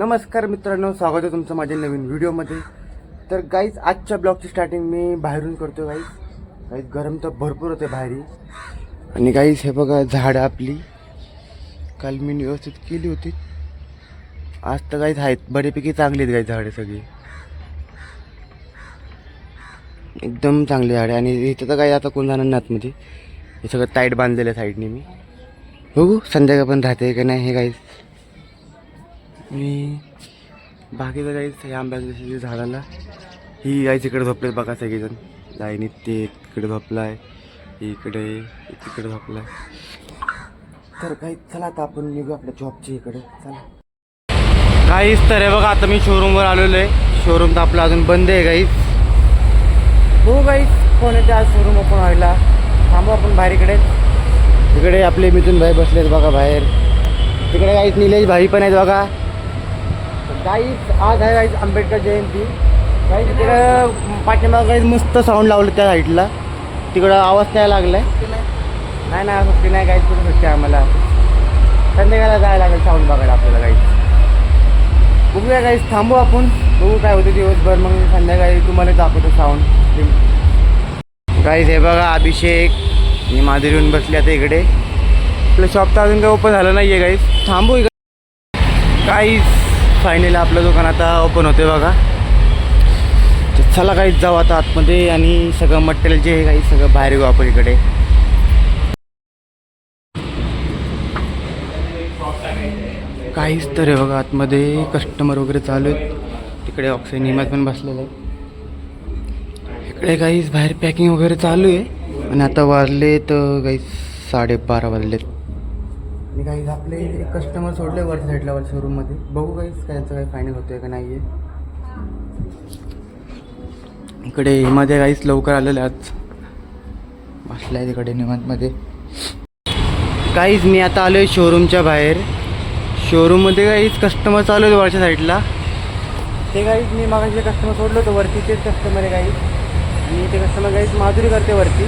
नमस्कार मित्रांनो, स्वागत आहे तुमचं माझ्या नवीन व्हिडिओमध्ये. तर गाईज आजच्या ब्लॉगची स्टार्टिंग मी बाहेरून करतो. गाईज गरम तर भरपूर होते बाहेर. आणि गाईज हे बघा झाडं आपली काल मी व्यवस्थित केली होती. आज तर गाईज आहेत बऱ्यापैकी चांगली आहेत गाईज झाडे सगळी एकदम चांगली झाडे. आणि इथं तर काही आता कोण जाणार नाही आतमध्ये. हे सगळं टाईट बांधलेलं आहे साईडने. मी बघू संध्याकाळ पण राहते का नाही. हे गाईज मी बाकीचं गाईज हे आंब्याच्या झाडाला ही गाईज इकडे झोपलेत बघा सगळेजण. लाईनीत ते इकडे झोपला आहे, इकडे तिकडे झोपला आहे. तर गाईज चला आता आपण निघू आपल्या जॉबच्या इकडे. चला गाईज. तर हे बघा आता मी शोरूमवर आलेलो आहे. शोरूम तर आपलं अजून बंद आहे गाईज. हो गाईज कोण येते आज शोरूम ओपन व्हायला. थांबू आपण बाहेर इकडे आपले मिथून भाई बसलेत बघा बाहेर. तिकडे गाईज निलेश भाई पण आहेत बघा. गाईज आज आहे गाईज आंबेडकर जयंती. गाईज तिकडं पाठीमागं गाईज मस्त साऊंड लावलं त्या साईडला. तिकडं आवाज द्यायला लागला आहे. नाही सुट्टी नाही गाईज, कुठं सुट्टी आहे आम्हाला. संध्याकाळला जायला लागेल साऊंड बघायला आपल्याला गाईज. बघूया गाईज, थांबू आपण बघू काय होतं दिवसभर. मग संध्याकाळी तुम्हाला दाखवतो साऊंड. गाईज हे बघा अभिषेक आणि माधुरी येऊन बसली आता इकडे. आपलं शॉप तर अजून काही ओपन झालं नाही आहे गाईज. थांबू गाईज. फायनली आपलं दुकान आता ओपन होते बघा. चला काहीच जाऊ आता आतमध्ये आणि सगळं मटेरियल जे आहे काही सगळं बाहेर घेऊ आपण इकडे. काहीच तर आहे बघा आतमध्ये कस्टमर वगैरे चालू आहेत. तिकडे ऑक्सिजन हिमात पण बसलेलं आहे. इकडे काहीच बाहेर पॅकिंग वगैरे चालू आहे. आणि आता वाजले तर काही 12:30 वाजलेत. आणि काहीच आपले कस्टमर सोडले वरच्या साईडला वर शोरूममध्ये. बघू काहीच त्यांचं काही फायनल होतं आहे का नाही आहे. इकडे हिमामध्ये काहीच लवकर आलेलं आज बसला आहे तिकडे निवांतमध्ये. काहीच मी आता आलो आहे शोरूमच्या बाहेर. शोरूममध्ये काहीच कस्टमर चालू आहे वरच्या साईडला. ते काहीच मी मागे जे कस्टमर सोडलं होतं वरती तेच कस्टमर आहे काहीच. आणि ते कस्टमर काहीच माधुरी करते वरती.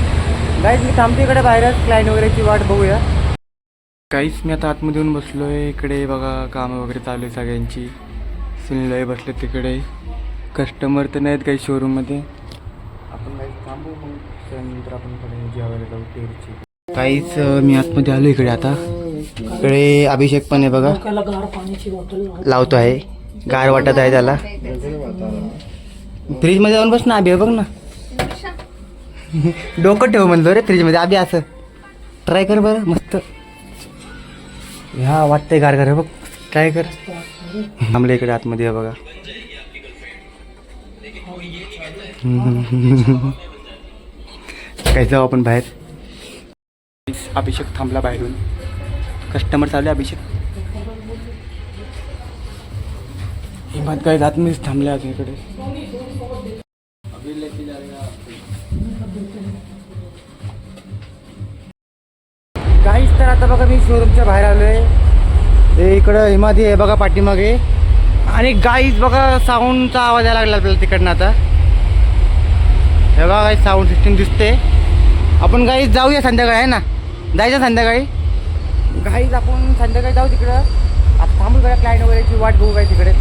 काहीच मी थांबते इकडे बाहेरच क्लायंट वगैरेची वाट बघूया. काहीच मी आता आतमध्ये येऊन बसलो आहे. इकडे बघा कामं वगैरे चालू आहे सगळ्यांची. सुनीलही बसले तिकडे. कस्टमर तर नाहीत काही शोरूममध्ये. आपण काही थांबू मग त्यानंतर आपण कडे जेवायला जाऊ टेरची. काहीच मी आतमध्ये आलो इकडे आता. इकडे अभिषेक पण आहे बघा लावतो आहे. गार वाटत आहे त्याला. फ्रीजमध्ये जाऊन बस ना अभि. बघ ना डोकं ठेव म्हणलो रे फ्रीजमध्ये. अभि असं ट्राय कर बरं मस्त. हा वाटतंय गार गार. बघ ट्राय कर. आमल्या इकडे आतमध्ये आहे बघा. काय जाऊ आपण बाहेर. अभिषेक थांबला बाहेरून. कस्टमर चालले अभिषेक. हिमत काय जात मीच थांबले अजून इकडे. काहीच तर आता बघा मी शोरूमच्या बाहेर आलो आहे. ते इकडं हिमादी आहे बघा पाठीमागे. आणि गाईज बघा साऊंडचा आवाज यायला लागला आपल्याला तिकडनं आता. हे बघा काही साऊंड सिस्टीम दिसते. आपण गाईज जाऊया संध्याकाळी आहे ना. जायचं संध्याकाळी. गाईज आपण संध्याकाळी जाऊ तिकडं. आता थांबू का क्लायंट वगैरेची वाट बघू काय तिकडे.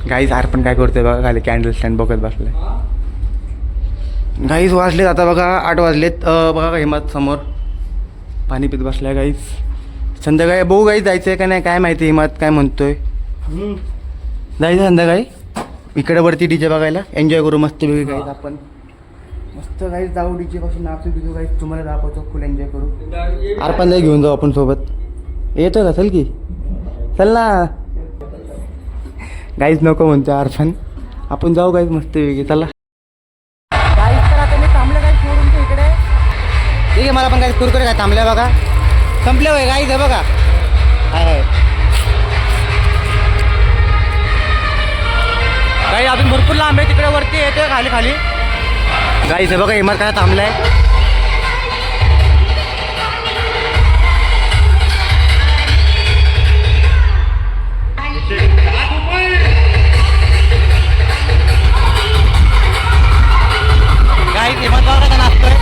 गाईज आर पण काय करतोय बघा खाली कॅन्डल स्टँड बघत बसलाय. गाईज वाजलेत आता बघा 8 वाजलेत. बघा हिमात समोर पाणी पित बसलाय गाईज. संध्याकाळी बघू गाईज जायचं आहे का नाही काय माहिती. हिमात काय म्हणतोय. जायचं संध्याकाळी इकडे वरती डीजे बघायला. एन्जॉय करू मस्त वेगळी गाईज आपण. मस्त गाईज जाऊ डीजे पासून नाचू बिजू गाईज. तुम्हाला दाखवतो फुल एन्जॉय करू. आरपण जाई घेऊन जाऊ आपण सोबत. येतोय का चल की चल ना. गाईज नको म्हणतो आरपण. आपण जाऊ गाईज मस्त वेगळी. चला गाईज. तर आता मी थांबले गाईज शोरूमच्या इकडे. ठीक आहे मला पण गाईज कुरकुरे काय थांबल्या बघा. संपले होय गाईज आहे बघा. आहे गाई अजून भरपूर लांब आहे. तिकडे वरती येतोय खाली खाली. गाईज आहे बघा हिमात काय थांबलाय. गाईज हिमात बघा का नाचतोय.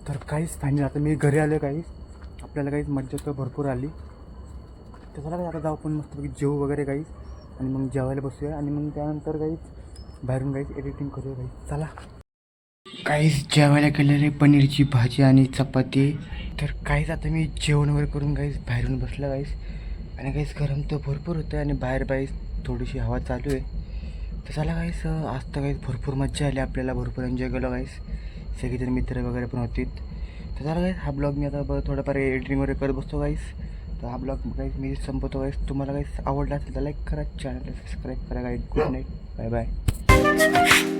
तर काहीच फायनल आता मी घरी आलो काहीच आपल्याला काहीच मज्जा तर भरपूर आली. तर चला काही आता जाऊ आपण मस्तपैकी जेवू वगैरे काहीच आणि मग जेवायला बसूया आणि मग त्यानंतर काहीच बाहेरून काहीच एडिटिंग करूया काहीच. चला काहीच जेवायला केलेले पनीरची भाजी आणि चपाती. तर काहीच आता मी जेवण वगैरे करून काहीच बाहेरून बसला काहीच आणि काहीच गरम तर भरपूर होतं आणि बाहेर काहीच थोडीशी हवा चालू आहे. तर चला काहीच आज तर काहीच भरपूर मज्जा आली आपल्याला भरपूर एन्जॉय केलं काहीच सगळेजण मित्र वगैरे पण होते. तर चला काहीच हा ब्लॉग मी आता थोडंफार एडिटिंग वगैरे करत बसतो काहीच. तर हा ब्लॉग काहीच मी संपवतो काहीच. तुम्हाला काहीच आवडला असेल तर लाईक करा चॅनलला सबस्क्राईब करा. काही गुड नाईट बाय बाय.